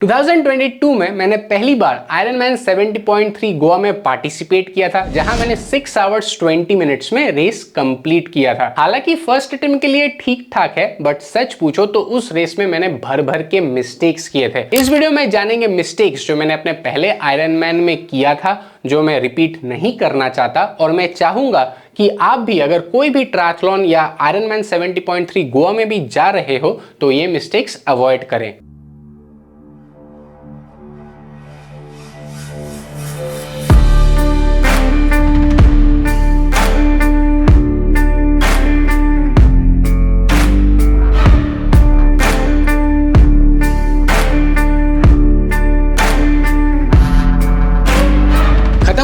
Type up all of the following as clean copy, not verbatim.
2022 में मैंने पहली बार आयरनमैन 70.3 गोवा में पार्टिसिपेट किया था, जहां मैंने 6 आवर्स 20 मिनट्स में रेस कंप्लीट किया था। हालांकि फर्स्ट अटेम्प्ट के लिए ठीक ठाक है, बट सच पूछो तो उस रेस में मैंने भर भर के मिस्टेक्स किए थे। इस वीडियो में जानेंगे मिस्टेक्स जो मैंने अपने पहले आयरनमैन में किया था, जो मैं रिपीट नहीं करना चाहता, और मैं चाहूंगा कि आप भी अगर कोई भी ट्रायथलॉन या आयरनमैन 70.3 गोवा में भी जा रहे हो तो ये मिस्टेक्स अवॉइड करें।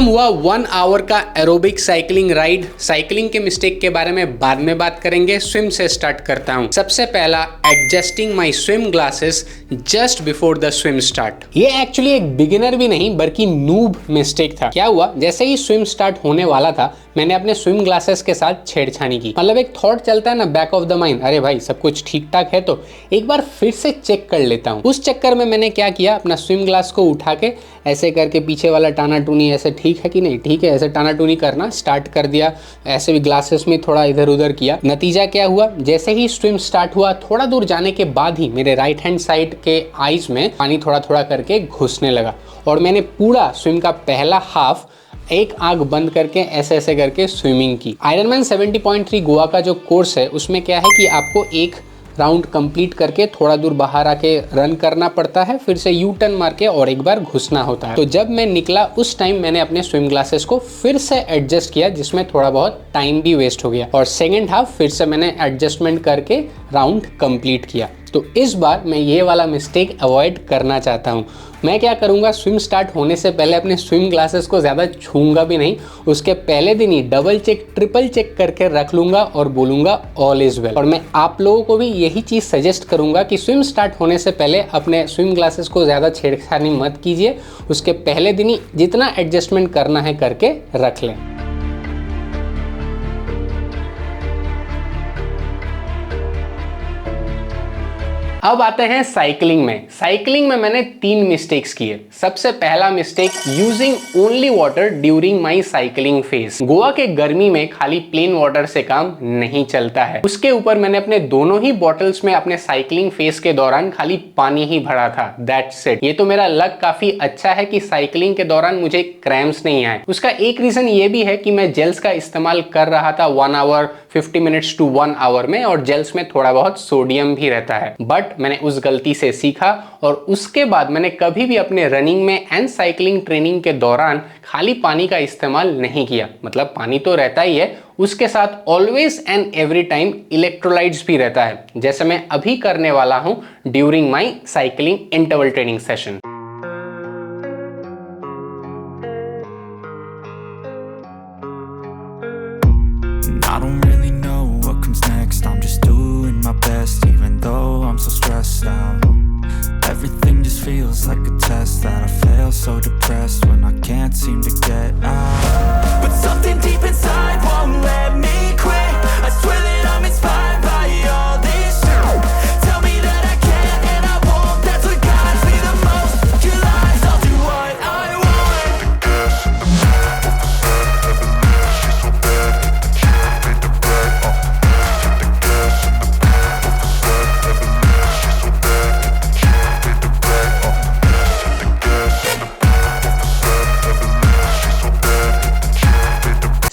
हुआ 1 आवर का एरोबिक साइकिलिंग राइड। साइकिलिंग के मिस्टेक के बारे में बाद में बात करेंगे। स्विम से स्टार्ट करता हूं। सबसे पहला, adjusting my swim glasses just before the swim start. ये एक्चुअली एक बिगिनर भी नहीं बल्कि नूब मिस्टेक था। क्या हुआ, जैसे ही स्विम स्टार्ट होने वाला था मैंने अपने स्विम ग्लासेस के साथ छेड़छानी की। मतलब एक थॉट चलता है ना बैक ऑफ द माइंड, अरे भाई सब कुछ ठीक ठाक है तो एक बार फिर से चेक कर लेता हूँ। उस चक्कर में मैंने क्या किया, अपना स्विम ग्लास को उठा के ऐसे करके पीछे वाला टाना टूनी, ऐसे ठीक है कि नहीं ठीक है, ऐसे टाना टूनी करना स्टार्ट कर दिया। ऐसे भी ग्लासेस में थोड़ा इधर उधर किया। नतीजा क्या हुआ, जैसे ही स्विम स्टार्ट हुआ थोड़ा दूर जाने के बाद ही मेरे राइट हैंड साइड के आईज में पानी थोड़ा थोड़ा करके घुसने लगा, और मैंने पूरा स्विम का पहला हाफ एक आंख बंद करके ऐसे ऐसे करके स्विमिंग की। आयरनमैन 70.3 गोवा का जो कोर्स है उसमें क्या है कि आपको एक राउंड कंप्लीट करके थोड़ा दूर बाहर आके रन करना पड़ता है, फिर से यू टर्न मार के और एक बार घुसना होता है। तो जब मैं निकला उस टाइम मैंने अपने स्विम ग्लासेस को फिर से एडजस्ट किया, जिसमें थोड़ा बहुत टाइम भी वेस्ट हो गया, और सेकेंड हाफ फिर से मैंने एडजस्टमेंट करके राउंड कंप्लीट किया। तो इस बार मैं ये वाला मिस्टेक अवॉइड करना चाहता हूँ। मैं क्या करूँगा, स्विम स्टार्ट होने से पहले अपने स्विम ग्लासेस को ज़्यादा छूंगा भी नहीं। उसके पहले दिन ही डबल चेक ट्रिपल चेक करके रख लूँगा और बोलूँगा ऑल इज़ वेल। और मैं आप लोगों को भी यही चीज़ सजेस्ट करूँगा कि स्विम स्टार्ट होने से पहले अपने स्विम ग्लासेस को ज़्यादा छेड़छानी मत कीजिए। उसके पहले दिन ही जितना एडजस्टमेंट करना है करके रख लें। अब आते हैं साइकिलिंग में। साइकिलिंग में मैंने 3 मिस्टेक्स किए। सबसे पहला mistake, using only water during my cycling phase. Goa के गर्मी में खाली प्लेन वाटर से काम नहीं चलता है। उसके ऊपर मैंने अपने दोनों ही बॉटल्स में अपने साइकिलिंग फेज के दौरान खाली पानी ही भरा था। That's it. ये तो मेरा लक काफी अच्छा है कि साइकिलिंग के दौरान मुझे क्रैम्प्स नहीं आए। उसका एक रीजन ये भी है कि मैं जेल्स का इस्तेमाल कर रहा था 1 आवर 50 मिनट्स टू 1 आवर में, और जेल्स में थोड़ा बहुत सोडियम भी रहता है। बट मैंने उस गलती से सीखा, और उसके बाद मैंने कभी भी अपने रनिंग में एंड साइकिलिंग ट्रेनिंग के दौरान खाली पानी का इस्तेमाल नहीं किया। मतलब पानी तो रहता ही है, उसके साथ always and every time electrolytes भी रहता है, जैसे मैं अभी करने वाला हूं during my cycling interval training session. I don't really know what comes next. I'm just doing my best, even though I'm so stressed out. Everything just feels like a test that I fail, so depressed when I can't seem to get out. But something deep inside won't let me quit. I swear that I'm inspired by all this shit. Tell me that I can't and I won't. That's what guides me the most. Your lies, I'll do what I want.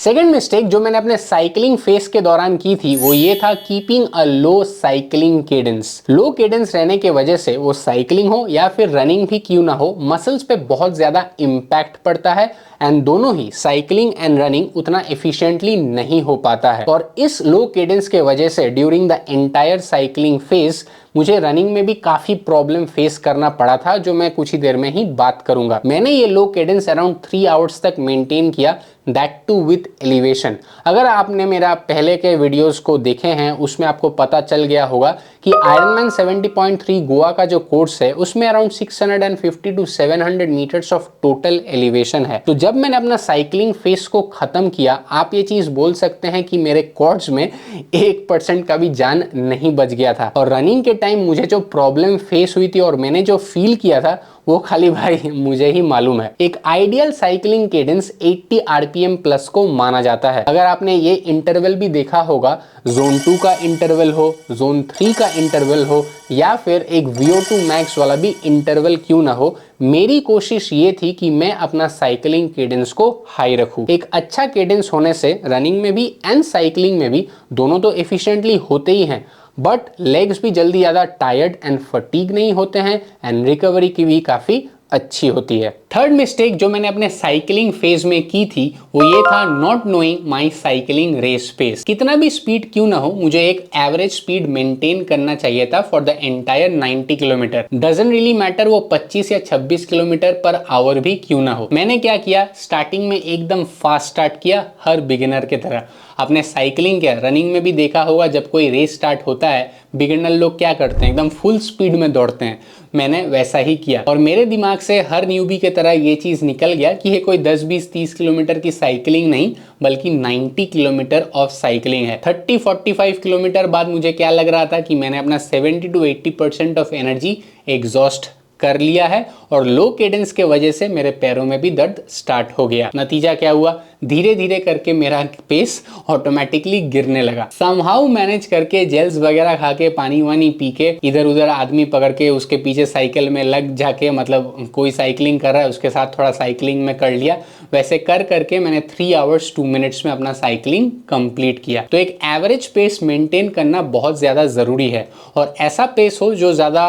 Second mistake जो मैंने अपने cycling face के दौरान की थी वो ये था, keeping a low cycling cadence. Low cadence रहने के वजह से वो साइकिलिंग हो या फिर रनिंग भी क्यों ना हो, मसल्स पे बहुत ज्यादा इम्पैक्ट पड़ता है, एंड दोनों ही साइकिलिंग एंड रनिंग उतना एफिशिएंटली नहीं हो पाता है। और इस लो केडेंस के वजह से during the entire cycling phase मुझे रनिंग में भी काफी प्रॉब्लम फेस करना पड़ा था, जो मैं कुछ ही देर में ही बात करूंगा। मैंने ये लो केडेंस अराउंड 3 आवर्स तक मेंटेन किया, दैट टू विथ एलिवेशन। अगर आपने मेरा पहले के वीडियोस को देखे हैं उसमें आपको पता चल गया होगा कि आयरनमैन 70.3 गोवा का जो कोर्स है उसमें around 650 to 700 metres of total elevation है। तो जब मैंने अपना साइकिलिंग फेस को खत्म किया, आप ये चीज बोल सकते हैं कि मेरे क्वाड्स में 1% का भी जान नहीं बच गया था। और रनिंग के टाइम मुझे जो प्रॉब्लम फेस हुई थी और मैंने जो फील किया था वो खाली भाई मुझे ही मालूम है। एक ideal cycling cadence 80 RPM plus को माना जाता है। अगर आपने ये इंटरवल भी देखा होगा, जोन 2 का इंटरवल हो, जोन 3 का इंटरवल हो या फिर एक VO2 मैक्स वाला भी इंटरवल क्यों ना हो, मेरी कोशिश ये थी कि मैं अपना साइकिलिंग केडेंस को हाई रखूं। एक अच्छा केडेंस होने से रनिंग में भी एंड साइकिलिंग में भी दोनों तो एफिशिएंटली होते ही हैं, बट लेग्स भी जल्दी ज़्यादा टायर्ड एंड फटीग नहीं होते हैं एंड रिकवरी की भी काफ़ी अच्छी होती है। थर्ड मिस्टेक जो मैंने अपने साइकिलिंग फेज में की थी वो ये था not knowing my cycling race pace. कितना भी स्पीड क्यों ना हो, मुझे एक एवरेज स्पीड मेंटेन करना चाहिए था for the entire 90 kilometre. Doesn't really matter वो 25 या 26 किलोमीटर पर आवर भी क्यों ना हो। मैंने क्या किया, स्टार्टिंग में एकदम फास्ट स्टार्ट किया, हर बिगिनर की तरह। आपने साइकिलिंग क्या रनिंग में भी देखा होगा, जब कोई रेस स्टार्ट होता है बिगिनर लोग क्या करते हैं, एकदम फुल स्पीड में दौड़ते हैं। मैंने वैसा ही किया और मेरे दिमाग से हर न्यूबी की तरह ये चीज़ निकल गया कि ये कोई 10, 20, 30 किलोमीटर की साइकिलिंग नहीं बल्कि 90 किलोमीटर ऑफ साइकिलिंग है। 30, 45 किलोमीटर बाद मुझे क्या लग रहा था कि मैंने अपना 70 to 80% ऑफ एनर्जी एग्जॉस्ट कर लिया है और लो केडेंस के वजह से मेरे पैरों में भी दर्द स्टार्ट हो गया। नतीजा क्या हुआ, धीरे धीरे करके मेरा पेस ऑटोमेटिकली गिरने लगा। समहाउ मैनेज करके जेल्स वगैरह खा के, पानी वानी पी के, इधर उधर आदमी पकड़ के उसके पीछे साइकिल में लग जाके, मतलब कोई साइकिलिंग कर रहा है उसके साथ थोड़ा साइकिलिंग में कर लिया, वैसे कर करके मैंने 3 hours 2 minutes में अपना साइकिलिंग कंप्लीट किया। तो एक एवरेज पेस मेंटेन करना बहुत ज़्यादा ज़रूरी है और ऐसा पेस हो जो ज़्यादा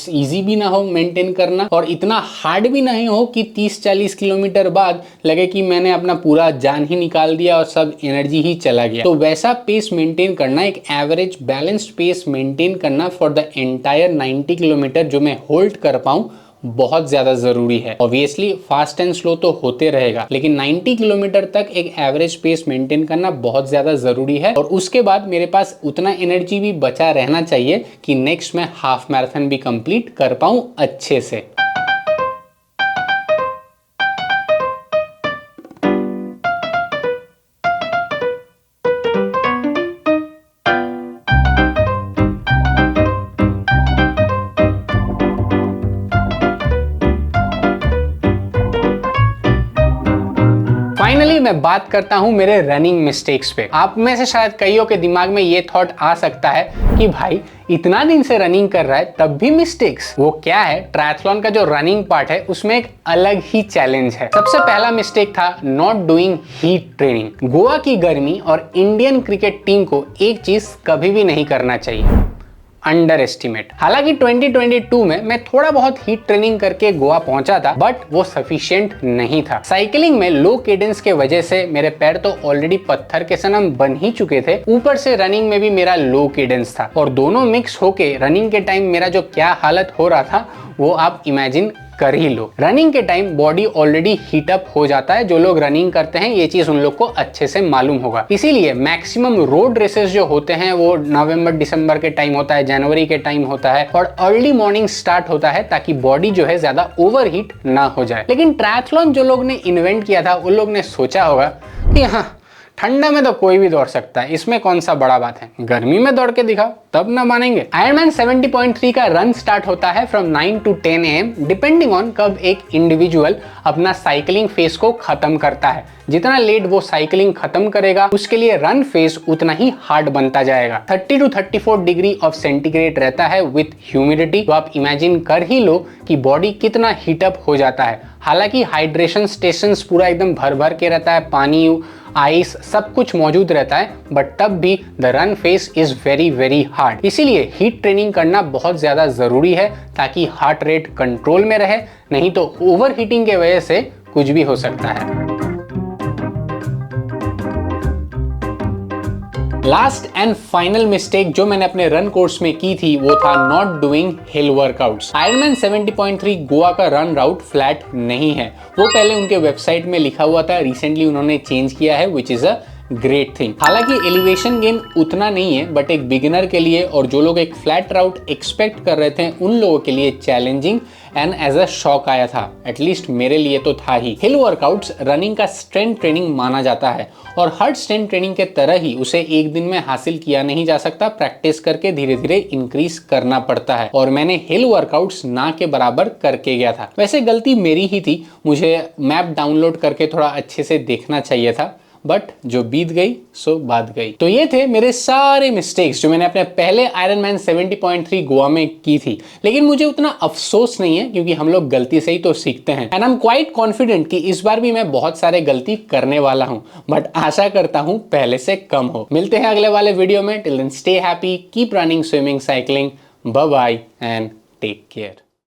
ईजी भी ना हो मेंटेन करना और इतना हार्ड भी नहीं हो कि 30-40 किलोमीटर बाद लगे कि मैंने अपना पूरा जान ही निकाल दिया और सब एनर्जी ही चला गया। तो वैसा पेस मेंटेन करना, एक एवरेज बैलेंस्ड पेस मेंटेन करना फॉर द एंटायर 90 किलोमीटर जो मैं होल्ड कर पाऊं, बहुत ज्यादा जरूरी है। ऑब्वियसली फास्ट एंड स्लो तो होते रहेगा, लेकिन 90 किलोमीटर तक एक एवरेज पेस मेंटेन करना बहुत ज्यादा जरूरी है और उसके बाद मेरे पास उतना एनर्जी भी बचा रहना चाहिए कि नेक्स्ट मैं हाफ मैराथन भी कंप्लीट कर पाऊं अच्छे से। फाइनली मैं बात करता हूं मेरे रनिंग मिस्टेक्स पे। आप में से शायद कईयों के दिमाग में ये थॉट आ सकता है कि भाई इतना दिन से रनिंग कर रहा है तब भी मिस्टेक्स। वो क्या है, ट्रायथलॉन का जो रनिंग पार्ट है उसमें एक अलग ही चैलेंज है। सबसे पहला मिस्टेक था not doing heat training. Goa की गर्मी और इंडियन क्रिकेट टीम को एक चीज कभी भी नहीं करना चाहिए, अंडर एस्टिमेट। हालांकि 2022 में मैं थोड़ा बहुत हीट ट्रेनिंग करके गोवा पहुंचा था, बट वो सफिशिएंट नहीं था। साइकिलिंग में लो केडेंस के वजह से मेरे पैर तो ऑलरेडी पत्थर के सनम बन ही चुके थे, ऊपर से रनिंग में भी मेरा लो केडेंस था और दोनों मिक्स होके रनिंग के टाइम मेरा जो क्या हालत हो रहा था वो आप इमेजिन कर ही लो। रनिंग के time body already heat up हो जाता है। जो लोग रनिंग करते हैं ये चीज उन लोग को अच्छे से मालूम होगा। इसीलिए मैक्सिमम रोड रेसेस जो होते हैं वो नवंबर दिसंबर के टाइम होता है, जनवरी के टाइम होता है और अर्ली मॉर्निंग स्टार्ट होता है ताकि बॉडी जो है ज्यादा ओवर हीट ना हो जाए। लेकिन ट्रायथलॉन जो लोग ने इन्वेंट किया था उन लोग ने सोचा होगा कि हाँ ठंडा में तो कोई भी दौड़ सकता है, इसमें कौन सा बड़ा बात है, गर्मी में दौड़ के दिखाओ तब ना मानेंगे। आयरनमैन 70.3 का रन स्टार्ट होता है from 9 to 10 AM depending on कब एक इंडिविजुअल अपना साइकिलिंग फेज को खत्म करता है। जितना लेट वो साइकिलिंग खत्म करेगा उसके लिए रन फेज उतना ही हार्ड बनता जाएगा। 30 to 34 डिग्री ऑफ सेंटीग्रेड रहता है विथ ह्यूमिडिटी। तो आप इमेजिन कर ही लो कि बॉडी कितना हीटअप हो जाता है। हालांकि हाइड्रेशन स्टेशंस पूरा एकदम भर भर के रहता है, पानी आइस सब कुछ मौजूद रहता है, बट तब भी the run phase is very very hard. इसीलिए हीट ट्रेनिंग करना बहुत ज्यादा जरूरी है ताकि हार्ट रेट कंट्रोल में रहे, नहीं तो ओवर हीटिंग के वजह से कुछ भी हो सकता है। लास्ट एंड फाइनल मिस्टेक जो मैंने अपने रन कोर्स में की थी वो था not doing hill workouts. Ironman 70.3 Goa का रन राउट फ्लैट नहीं है, वो पहले उनके वेबसाइट में लिखा हुआ था, रिसेंटली उन्होंने चेंज किया है which is a great thing. हालांकि एलिवेशन गेन उतना नहीं है, बट एक बिगिनर के लिए और जो लोग एक फ्लैट राउट एक्सपेक्ट कर रहे थे उन लोगों के लिए challenging and as a shock आया था, एटलीस्ट मेरे लिए तो था ही। हिल वर्कआउट्स रनिंग का स्ट्रेंथ ट्रेनिंग माना जाता है और हर स्ट्रेंथ ट्रेनिंग के तरह ही उसे एक दिन में हासिल किया नहीं जा सकता, प्रैक्टिस करके धीरे धीरे इंक्रीज करना पड़ता है। और मैंने हिल वर्कआउट्स ना के बराबर करके गया था। वैसे गलती मेरी ही थी, मुझे मैप डाउनलोड करके थोड़ा अच्छे से देखना चाहिए था, बट जो बीत गई सो बात गई। तो ये थे मेरे सारे मिस्टेक्स जो मैंने अपने पहले आयरनमैन 70.3 गोवा में की थी। लेकिन मुझे उतना अफसोस नहीं है क्योंकि हम लोग गलती से ही तो सीखते हैं। And I am quite confident कि इस बार भी मैं बहुत सारे गलती करने वाला हूं, बट आशा करता हूं पहले से कम हो। मिलते हैं अगले वाले वीडियो में। Till then stay happy, keep running, swimming, cycling. Bye bye and take care.